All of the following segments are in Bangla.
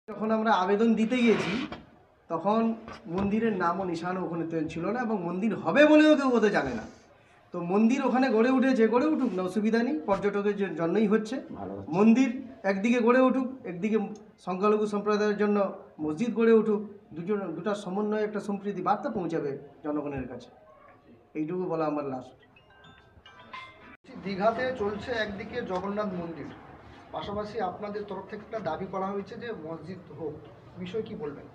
যখন আমরা আবেদন দিতে গিয়েছি তখন মন্দিরের নাম ও নিশানও ওখানে ছিল না এবং মন্দির হবে বলেও কেউ ওদের জানে না। তো মন্দির ওখানে গড়ে উঠেছে, গড়ে উঠুক না, অসুবিধা নেই, পর্যটকের জন্যই হচ্ছে। মন্দির একদিকে গড়ে উঠুক, একদিকে সংখ্যালঘু সম্প্রদায়ের জন্য মসজিদ গড়ে উঠুক, দুটার সমন্বয়ে একটা সম্প্রীতি বার্তা পৌঁছাবে জনগণের কাছে। এইটুকু বলা আমার লাস্ট। দীঘাতে চলছে একদিকে জগন্নাথ মন্দির, পাশাপাশি আপনাদের তরফ থেকে একটা দাবি করা হয়েছে যে মসজিদ হোক, বিষয় কি বলবেন?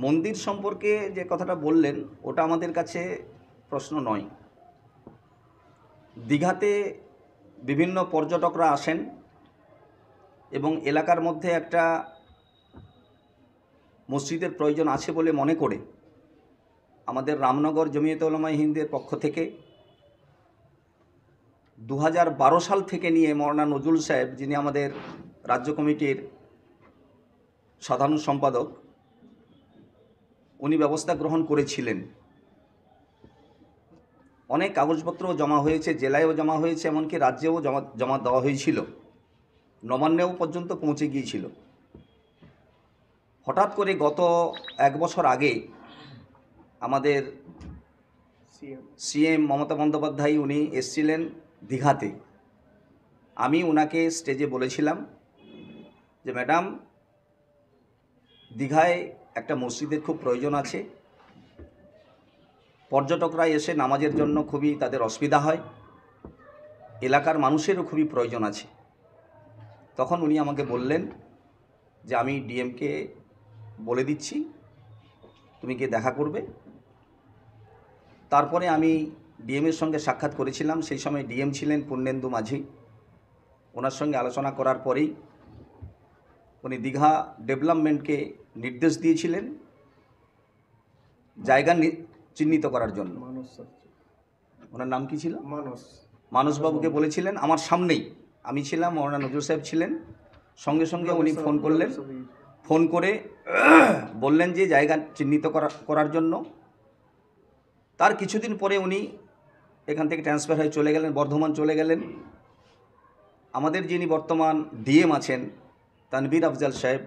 মন্দির সম্পর্কে যে কথাটা বললেন ওটা আমাদের কাছে প্রশ্ন নয়। দীঘাতে বিভিন্ন পর্যটকরা আসেন এবং এলাকার মধ্যে একটা মসজিদের প্রয়োজন আছে বলে মনে করে আমাদের রামনগর জমিয়তে উলামায়ে হিন্দের পক্ষ থেকে 2012 সাল থেকে নিয়ে মৌলানা নজরুল সাহেব, যিনি আমাদের রাজ্য কমিটির সাধারণ সম্পাদক, উনি ব্যবস্থা গ্রহণ করেছিলেন। অনেক কাগজপত্র জমা হয়েছে, জেলায়ও জমা হয়েছে, এমনকি রাজ্যেও জমা দেওয়া হয়েছিল, নবান্নেও পর্যন্ত পৌঁছে গিয়েছিল। হঠাৎ করে গত 1 বছর আগে আমাদের সিএম মমতা বন্দ্যোপাধ্যায় উনি এসেছিলেন দীঘাতে। আমি ওনাকে স্টেজে বলেছিলাম যে ম্যাডাম, দীঘায় একটা মসজিদের খুব প্রয়োজন আছে, পর্যটকরা এসে নামাজের জন্য খুবই তাদের অসুবিধা হয়, এলাকার মানুষেরও খুবই প্রয়োজন আছে। তখন উনি আমাকে বললেন যে আমি ডিএমকে বলে দিচ্ছি, তুমি গিয়ে দেখা করবে। তারপরে আমি ডিএমের সঙ্গে সাক্ষাৎ করেছিলাম। সেই সময় ডিএম ছিলেন পূর্ণেন্দু মাঝি। ওনার সঙ্গে আলোচনা করার পরেই উনি দীঘা ডেভেলপমেন্টকে নির্দেশ দিয়েছিলেন জায়গা চিহ্নিত করার জন্য। ওনার নাম কি ছিল? মানসবাবুকে বলেছিলেন। আমার সামনেই আমি ছিলাম, মৌলানা নজরুল সাহেব ছিলেন। সঙ্গে সঙ্গে উনি ফোন করলেন, ফোন করে বললেন যে জায়গা চিহ্নিত করার জন্য। তার কিছুদিন পরে উনি এখান থেকে ট্রান্সফার হয়ে চলে গেলেন, বর্ধমান চলে গেলেন। আমাদের যিনি বর্তমান ডিএম আছেন তানভীর আফজাল সাহেব,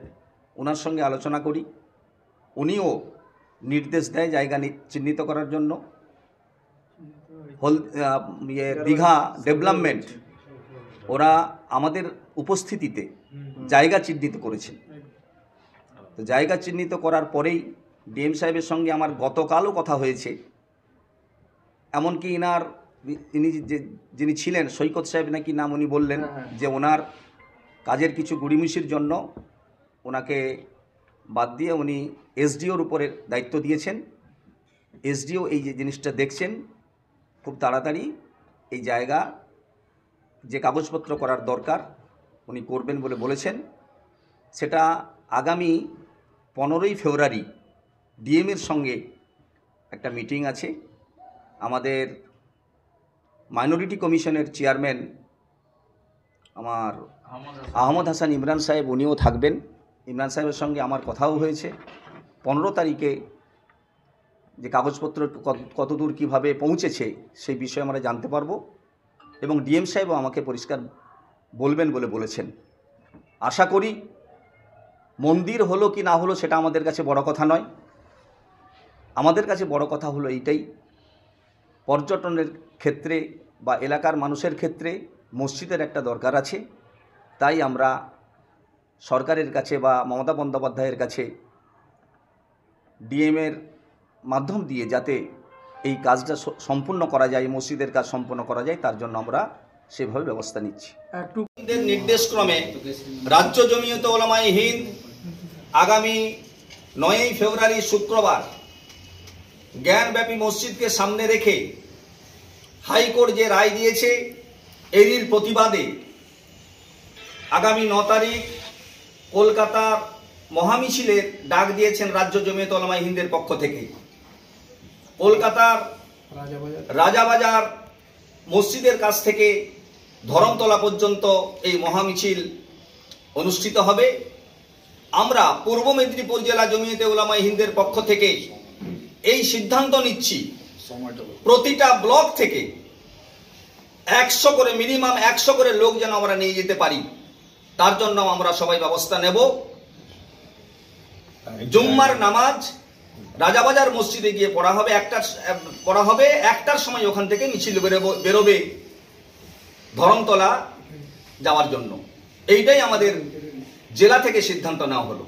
ওনার সঙ্গে আলোচনা করি, উনিও নির্দেশ দেয় জায়গা চিহ্নিত করার জন্য। দীঘা ডেভেলপমেন্ট ওরা আমাদের উপস্থিতিতে জায়গা চিহ্নিত করেছেন। তো জায়গা চিহ্নিত করার পরেই ডিএম সাহেবের সঙ্গে আমার গতকালও কথা হয়েছে। এমনকি ইনি যিনি ছিলেন সৈকত সাহেব নাকি নাম, উনি বললেন যে ওনার কাজের কিছু গুড়িমুষির জন্য ওনাকে বাদ দিয়ে উনি এসডিওর উপরে দায়িত্ব দিয়েছেন। এসডিও এই যে জিনিসটা দেখছেন, খুব তাড়াতাড়ি এই জায়গা যে কাগজপত্র করার দরকার উনি করবেন বলে বলেছেন। সেটা আগামী 15ই ফেব্রুয়ারি ডিএমের সঙ্গে একটা মিটিং আছে। আমাদের মাইনরিটি কমিশনের চেয়ারম্যান আমার আহমদ হাসান ইমরান সাহেব, উনিও থাকবেন। ইমরান সাহেবের সঙ্গে আমার কথাও হয়েছে। 15 তারিখে যে কাগজপত্র কতদূর কীভাবে পৌঁছেছে সেই বিষয়ে আমরা জানতে পারবো এবং ডিএম সাহেবও আমাকে পরিষ্কার বলবেন বলে বলেছেন। আশা করি মন্দির হলো কি না হলো সেটা আমাদের কাছে বড় কথা নয়। আমাদের কাছে বড় কথা হলো এইটাই, পর্যটনের ক্ষেত্রে বা এলাকার মানুষের ক্ষেত্রে মসজিদের একটা দরকার আছে। তাই আমরা সরকারের কাছে বা মমতা বন্দ্যোপাধ্যায়ের কাছে ডিএমের মাধ্যম দিয়ে যাতে এই কাজটা সম্পূর্ণ করা যায়, মসজিদের কাজ সম্পূর্ণ করা যায়, তার জন্য আমরা সেভাবে ব্যবস্থা নিচ্ছি। নির্দেশক্রমে রাজ্য জমিয়তে উলামায়ে হিন্দ আগামী 9ই ফেব্রুয়ারি শুক্রবার জ্ঞানব্যাপী মসজিদকে সামনে রেখে হাইকোর্ট যে রায় দিয়েছে এরই প্রতিবাদে আগামী 9 তারিখ কলকাতার মহামিছিলের ডাক দিয়েছেন রাজ্য জমিয়তে উলামায়ে হিন্দের পক্ষ থেকে। কলকাতার রাজাবাজার মসজিদের কাছ থেকে ধরমতলা পর্যন্ত এই মহামিছিল অনুষ্ঠিত হবে। আমরা পূর্ব মেদিনীপুর জেলা জমিয়তে উলামায়ে হিন্দের পক্ষ থেকে এই সিদ্ধান্ত নিচ্ছি প্রতিটা ব্লক থেকে 100 করে মিনিমাম 100 করে লোক যেন আমরা নিয়ে যেতে পারি, তার জন্য আমরা সবাই ব্যবস্থা নেব। জুম্মার নামাজ রাজাবাজার মসজিদে গিয়ে পড়া হবে, 1টার সময় ওখান থেকে মিছিল বেরোবে ধরমতলা যাওয়ার জন্য। এইটাই আমাদের জেলা থেকে সিদ্ধান্ত নেওয়া হলো।